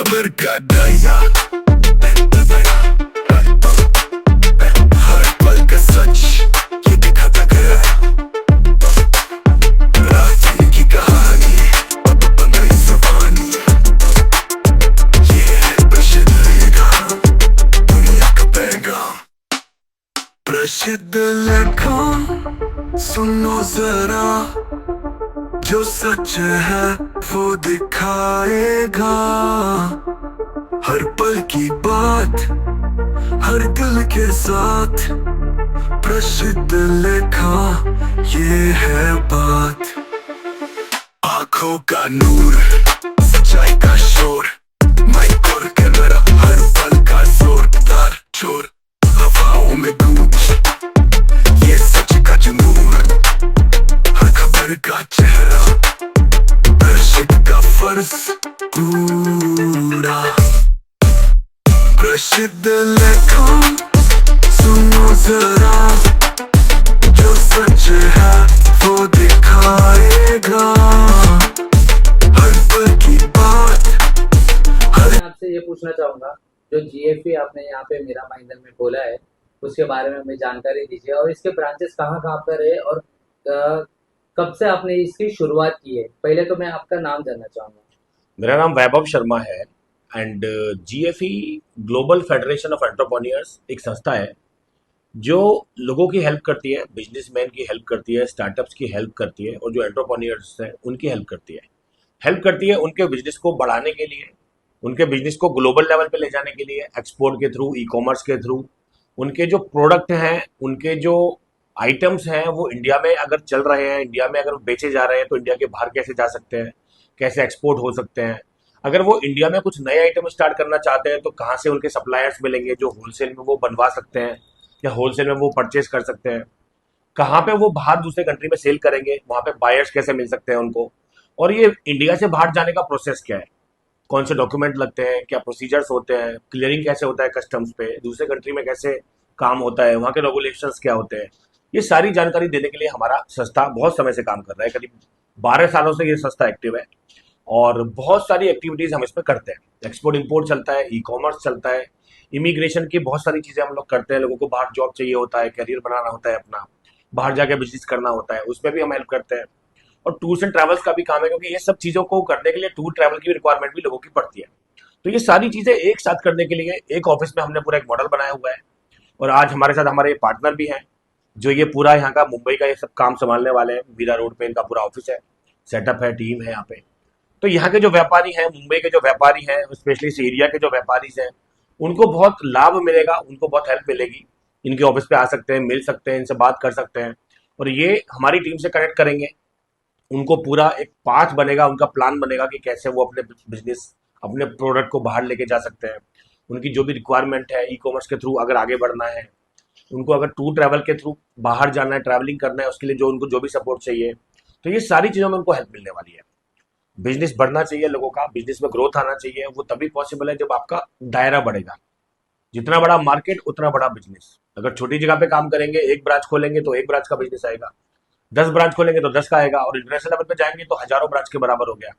खबर का डायना, हर पल का सच ये दिखाता गया है। रास्ते की कहानी नई ज़बानी, ये है प्रसिद्ध लेखा दुनिया का पैगाम। प्रसिद्ध लेखा सुनो जरा, जो सच है वो दिखाएगा। हर पल की बात हर दिल के साथ, प्रसिद्ध लेखा ये है बात। आंखों का नूर, सच्चाई का शोर, माइक और कैमरा हर पल का जोरदार चोर। हवाओं में गूंज ये सच का जुनून, हर खबर का चेहरा, प्रसिद्ध का फर्ज पूरा। प्रसिद्ध लेखा सुनो जरा, जो सच है वो दिखाएगा। हर पल की बात मैं आपसे ये पूछना चाहूंगा, जो जीएफई आपने यहाँ पे मीरा भाईंदर में खोला है उसके बारे में हमें जानकारी दीजिए, और इसके ब्रांचेस कहाँ कहाँ पर है, और कब से आपने इसकी शुरुआत की है। पहले तो मैं आपका नाम जानना चाहूंगा। मेरा नाम वैभव शर्मा है and GFE global federation of entrepreneurs एक संस्था है जो लोगों की हेल्प करती है, बिजनेसमैन की हेल्प करती है, स्टार्टअप्स की हेल्प करती है, और जो एंटरप्रेन्योर्स हैं उनकी हेल्प करती है उनके बिजनेस को बढ़ाने के लिए, उनके बिजनेस को ग्लोबल लेवल पे ले जाने के लिए, एक्सपोर्ट के थ्रू, ई कॉमर्स के थ्रू। उनके जो प्रोडक्ट हैं, उनके जो आइटम्स हैं, वो इंडिया में अगर चल रहे हैं, इंडिया में अगर बेचे जा रहे हैं, तो इंडिया के बाहर कैसे जा सकते हैं, कैसे एक्सपोर्ट हो सकते हैं। अगर वो इंडिया में कुछ नए आइटम स्टार्ट करना चाहते हैं तो कहाँ से उनके सप्लायर्स मिलेंगे जो होलसेल में वो बनवा सकते हैं या होलसेल में वो परचेज कर सकते हैं। कहाँ पे वो बाहर दूसरे कंट्री में सेल करेंगे, वहाँ पे बायर्स कैसे मिल सकते हैं उनको। और ये इंडिया से बाहर जाने का प्रोसेस क्या है, कौन से डॉक्यूमेंट लगते हैं, क्या प्रोसीजर्स होते हैं, क्लियरिंग कैसे होता है कस्टम्स पे, दूसरे कंट्री में कैसे काम होता है, वहाँ के रेगुलेशंस क्या होते हैं। ये सारी जानकारी देने के लिए हमारा संस्था बहुत समय से काम कर रहा है। करीब 12 सालों से ये संस्था एक्टिव है और बहुत सारी एक्टिविटीज हम इसमें करते हैं। एक्सपोर्ट इंपोर्ट चलता है, ई कॉमर्स चलता है, इमिग्रेशन की बहुत सारी चीजें हम लोग करते हैं। लोगों को बाहर जॉब चाहिए होता है, करियर बनाना होता है, अपना बाहर जाके बिजनेस करना होता है, उसमें भी हम हेल्प करते हैं। और टूर्स एंड ट्रैवल्स का भी काम है, क्योंकि ये सब चीजों को करने के लिए टूर ट्रैवल की रिक्वायरमेंट भी लोगों की पड़ती है। तो ये सारी चीजें एक साथ करने के लिए एक ऑफिस में हमने पूरा एक मॉडल बनाया हुआ है। और आज हमारे साथ हमारे पार्टनर भी हैं जो ये पूरा यहाँ का मुंबई का ये सब काम संभालने वाले हैं। वीरा रोड पे इनका पूरा ऑफिस है, सेटअप है, टीम है यहाँ पे। तो यहाँ के जो व्यापारी हैं, मुंबई के जो व्यापारी हैं, स्पेशली इस एरिया के जो व्यापारी हैं, उनको बहुत लाभ मिलेगा, उनको बहुत हेल्प मिलेगी। इनके ऑफिस पे आ सकते हैं, मिल सकते हैं, इनसे बात कर सकते हैं, और ये हमारी टीम से कनेक्ट करेंगे। उनको पूरा एक पाथ बनेगा, उनका प्लान बनेगा कि कैसे वो अपने बिजनेस, अपने प्रोडक्ट को बाहर लेके जा सकते हैं। उनकी जो भी रिक्वायरमेंट है, ई कॉमर्स के थ्रू अगर आगे बढ़ना है, उनको अगर टूर ट्रैवल के थ्रू बाहर जाना है, ट्रैवलिंग करना है, उसके लिए जो उनको जो भी सपोर्ट चाहिए, तो ये सारी चीज़ों में उनको हेल्प मिलने वाली है। बिजनेस बढ़ना चाहिए लोगों का, बिजनेस में ग्रोथ आना चाहिए। वो तभी पॉसिबल है जब आपका दायरा बढ़ेगा। जितना बड़ा मार्केट उतना बड़ा बिजनेस। अगर छोटी जगह पे काम करेंगे, एक ब्रांच खोलेंगे तो एक ब्रांच का बिजनेस आएगा, 10 ब्रांच खोलेंगे तो 10 का आएगा, और इंटरनेशनल लेवल पे जाएंगे तो हजारों ब्रांच के बराबर हो गया।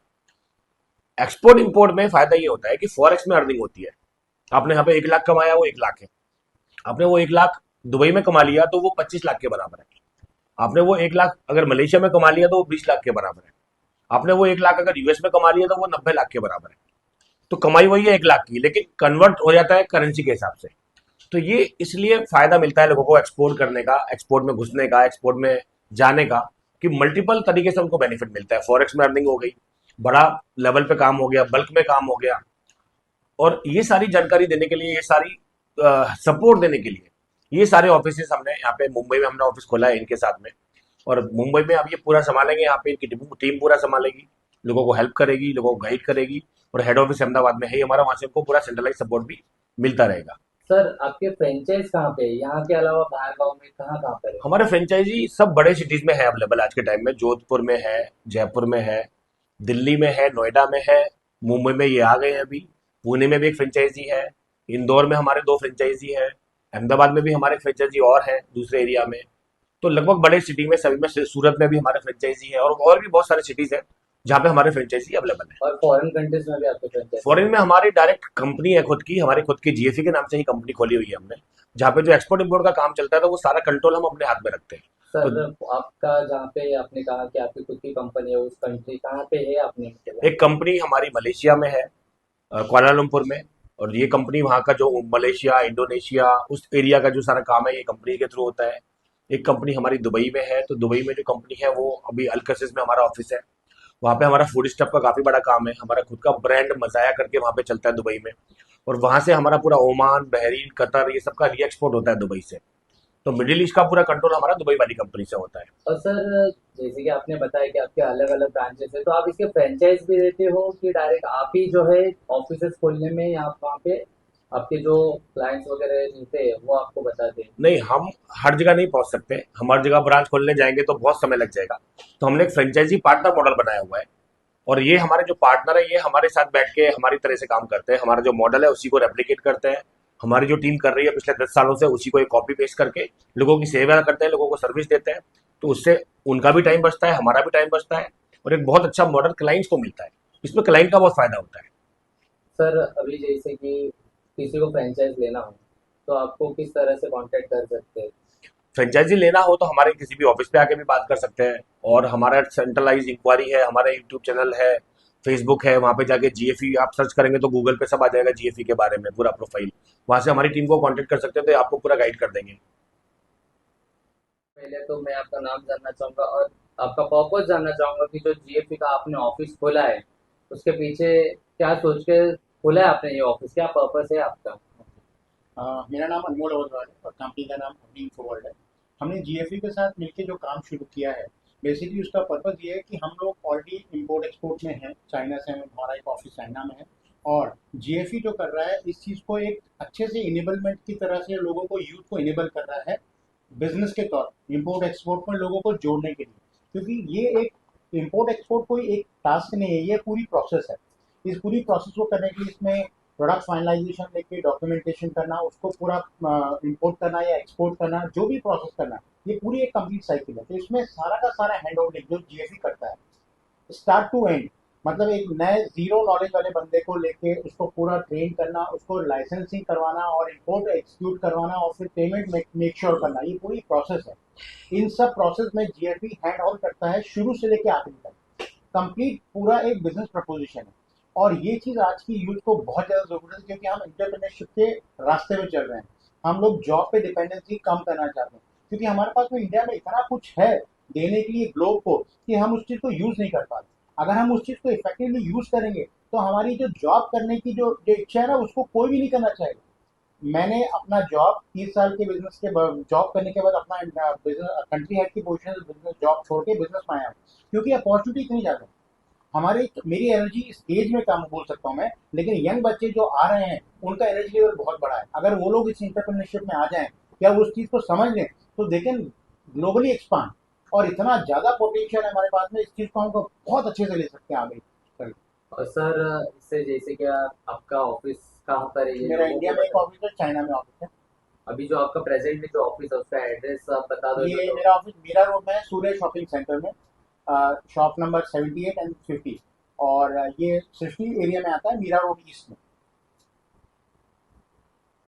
एक्सपोर्ट इंपोर्ट में फायदा ये होता है कि फॉरेक्स में अर्निंग होती है। आपने यहाँ पे 1 लाख कमाया, वो 1 लाख है। आपने वो 1 लाख दुबई में कमा लिया तो वो 25 लाख के बराबर है। आपने वो 1 लाख अगर मलेशिया में कमा लिया तो वो 20 लाख के बराबर है। आपने वो 1 लाख अगर यूएस में कमा लिया तो वो 90 लाख के बराबर है। तो कमाई वही है 1 लाख की, लेकिन कन्वर्ट हो जाता है करेंसी के हिसाब से। तो ये इसलिए फायदा मिलता है लोगों को एक्सपोर्ट करने का, एक्सपोर्ट में घुसने का, एक्सपोर्ट में जाने का, कि मल्टीपल तरीके से उनको बेनिफिट मिलता है। फॉरेक्स में अर्निंग हो गई, बड़ा लेवल पे काम हो गया, बल्क में काम हो गया। और ये सारी जानकारी देने के लिए, ये सारी सपोर्ट देने के लिए ये सारे ऑफिस हमने यहाँ पे मुंबई में हमने ऑफिस खोला है इनके साथ में। और मुंबई में अब ये पूरा संभालेंगे, यहाँ पे इनकी टीम पूरा संभालेगी, लोगों को हेल्प करेगी, लोगों को गाइड करेगी। और हेड ऑफिस अहमदाबाद में है हमारा, वहां से उनको पूरा सेंट्रलाइज सपोर्ट भी मिलता रहेगा। सर, आपके फ्रेंचाइज कहाँ पे है? यहाँ के अलावा बाहर गाँव में कहाँ कहाँ पे है? हमारे फ्रेंचाइजी सब बड़े सिटीज में है अवेलेबल आज के टाइम में। जोधपुर में है, जयपुर में है, दिल्ली में है, नोएडा में है, मुंबई में ये आ गए हैं अभी, पुणे में भी एक फ्रेंचाइजी है, इंदौर में हमारे 2 फ्रेंचाइजी है, अहमदाबाद में भी हमारे फ्रेंचाइजी और है दूसरे एरिया में। तो लगभग बड़े सिटी में सभी में, सूरत में भी हमारे फ्रेंचाइजी है, और भी बहुत सारे सिटीज हैं जहाँ पे हमारे फ्रेंचाइजी अवेलेबल है। और फॉरेन कंट्रीज में भी आपके फ्रेंचाइज? फॉरेन में हमारी डायरेक्ट कंपनी है खुद की, हमारी खुद की जीएफई के नाम से ही कंपनी खोली हुई है हमने, जहाँ पे जो एक्सपोर्ट इम्पोर्ट का काम चलता है तो वो सारा कंट्रोल हम अपने हाथ में रखते हैं। सर तो आपका जहाँ पे आपने कहा कि आपकी खुद की कंपनी है, उस कंट्री कहाँ पे है आपने मतलब? एक कंपनी हमारी मलेशिया में है, कुआलालंपुर में। और ये कंपनी वहाँ का जो मलेशिया, इंडोनेशिया, उस एरिया का जो सारा काम है ये कंपनी के थ्रू होता है। एक कंपनी हमारी दुबई में है, तो दुबई में जो कंपनी है वो अभी अलकसिस में हमारा ऑफिस है। वहाँ पे हमारा फूड स्टफ का काफ़ी बड़ा काम है, हमारा खुद का ब्रांड मजाया करके वहाँ पे चलता है दुबई में। और वहाँ से हमारा पूरा ओमान, बहरीन, कतर ये सब का री एक्सपोर्ट होता है दुबई से। तो मिडिल ईस्ट का पूरा कंट्रोल हमारा दुबई वाली कंपनी से होता है। और सर जैसे कि आपने बताया कि आपके अलग अलग ब्रांचेस है, तो आप इसके फ्रेंचाइज भी देते हो कि डायरेक्ट आप ही जो है ऑफिस खोलने में या वहाँ पे आपके जो क्लाइंट्स वगैरह रहते हैं वो आपको बताते हैं? नहीं, हम हर जगह नहीं पहुंच सकते, हम हर जगह ब्रांच खोलने जाएंगे तो बहुत समय लग जाएगा। तो हमने एक फ्रेंचाइजी पार्टनर मॉडल बनाया हुआ है, और ये हमारे जो पार्टनर है ये हमारे साथ बैठ के हमारी तरह से काम करते हैं, हमारा जो मॉडल है उसी को रेप्लिकेट करते हैं। हमारी जो टीम कर रही है पिछले 10 सालों से उसी को एक कॉपी पेस्ट करके लोगों की सेवा करते हैं, लोगों को सर्विस देते हैं। तो उससे उनका भी टाइम बचता है, हमारा भी टाइम बचता है, और एक बहुत अच्छा मॉडल क्लाइंट्स को मिलता है। इसमें क्लाइंट का बहुत फायदा होता है। सर अभी जैसे कि किसी को फ्रेंचाइज लेना हो तो आपको किस तरह से कांटेक्ट कर सकते हैं? फ्रेंचाइजी लेना हो तो हमारे किसी भी ऑफिस पे आके भी बात कर सकते हैं, और हमारा सेंट्रलाइज इंक्वायरी है, हमारा यूट्यूब चैनल है, फेसबुक है, वहाँ पे जाके जीएफई आप सर्च करेंगे तो गूगल पे सब आ जाएगा, जीएफई के बारे में पूरा प्रोफाइल। वहाँ से हमारी टीम को कांटेक्ट कर सकते हैं, तो ये आपको पूरा गाइड कर देंगे। पहले तो मैं आपका नाम जानना चाहूंगा और आपका पर्पस जानना चाहूंगा कि जो जीएफपी का आपने ऑफिस खोला है उसके पीछे क्या सोच के खोला है आपने ये ऑफिस, क्या पर्पस है आपका? मेरा नाम अनमोल अग्रवाल है और कंपनी का नाम हबी इन्फोवर्ल्ड है। हमने जीएफई के साथ मिलकर जो काम शुरू किया है, बेसिकली उसका पर्पस ये है कि हम लोग ऑलरेडी इंपोर्ट एक्सपोर्ट में हैं, चाइना से हमारा एक ऑफिस चाइना में है। और जीएफई जो कर रहा है इस चीज़ को एक अच्छे से इनेबलमेंट की तरह से लोगों को, यूथ को इनेबल कर रहा है बिजनेस के तौर इंपोर्ट एक्सपोर्ट में लोगों को जोड़ने के लिए। क्योंकि ये एक इंपोर्ट एक्सपोर्ट कोई एक टास्क नहीं है, ये पूरी प्रोसेस है। इस पूरी प्रोसेस को करने के लिए इसमें प्रोडक्ट फाइनलाइजेशन लेके डॉक्यूमेंटेशन करना, उसको पूरा इंपोर्ट करना या एक्सपोर्ट करना, जो भी प्रोसेस करना, ये पूरी एक कंप्लीट साइकिल है। तो इसमें सारा का सारा हैंड ओवरिंग जो जीएफई करता है स्टार्ट टू एंड, मतलब एक नए जीरो नॉलेज वाले बंदे को लेके उसको पूरा ट्रेन करना, उसको लाइसेंसिंग करवाना और इंपोर्ट एक्सक्यूट करवाना और फिर पेमेंट मेक श्योर करना, ये पूरी प्रोसेस है। इन सब प्रोसेस में जीएफई हैंड ऑन करता है शुरू से लेके आखिर तक। कंप्लीट पूरा एक बिजनेस प्रपोजिशन है। और ये चीज़ आज की यूथ को बहुत ज़्यादा ज़रूरत है, क्योंकि हम एंटरप्रेन्योरशिप के रास्ते में चल रहे हैं। हम लोग जॉब पे डिपेंडेंसी कम करना चाहते हैं, क्योंकि हमारे पास में इंडिया में इतना कुछ है देने के लिए ग्लोब को कि हम उस चीज़ को यूज़ नहीं कर पाते। अगर हम उस चीज़ को इफेक्टिवली यूज़ करेंगे तो हमारी जो जॉब करने की जो जो इच्छा है ना, उसको कोई भी नहीं करना चाहेगा। मैंने अपना जॉब 30 साल के बिजनेस के जॉब करने के बाद अपना बिजनेस कंट्री हेड की पोजीशन से बिजनेस जॉब छोड़ के बिजनेस में आया हूँ, क्योंकि अपॉर्चुनिटी इतनी ज़्यादा है। हमारे मेरी एनर्जी इस एज में कम बोल सकता हूँ मैं, लेकिन यंग बच्चे जो आ रहे हैं उनका एनर्जी लेवल बहुत बड़ा है। अगर वो लोग इस इंटरप्रेन्योरशिप में आ जाएं या उस चीज़ को समझ लें तो दे कैन ग्लोबली एक्सपांड। और इतना ज़्यादा पोटेंशियल है हमारे पास में, इस चीज़ को हम बहुत अच्छे से ले सकते हैं आगे। और सर इससे जैसे कि आपका ऑफिस कहाँ पर है ये मेरा लोगों इंडिया को में एक बता- ऑफिस है, चाइना में ऑफिस है। अभी जो आपका प्रेजेंट में जो ऑफिस है उसका एड्रेस आप बता दो ये तो। मेरा ऑफिस मीरा रोड में है, सूर्य शॉपिंग सेंटर में, शॉप नंबर 78 एंड 50। और ये सृष्टि एरिया में आता है, मीरा रोड ईस्ट में।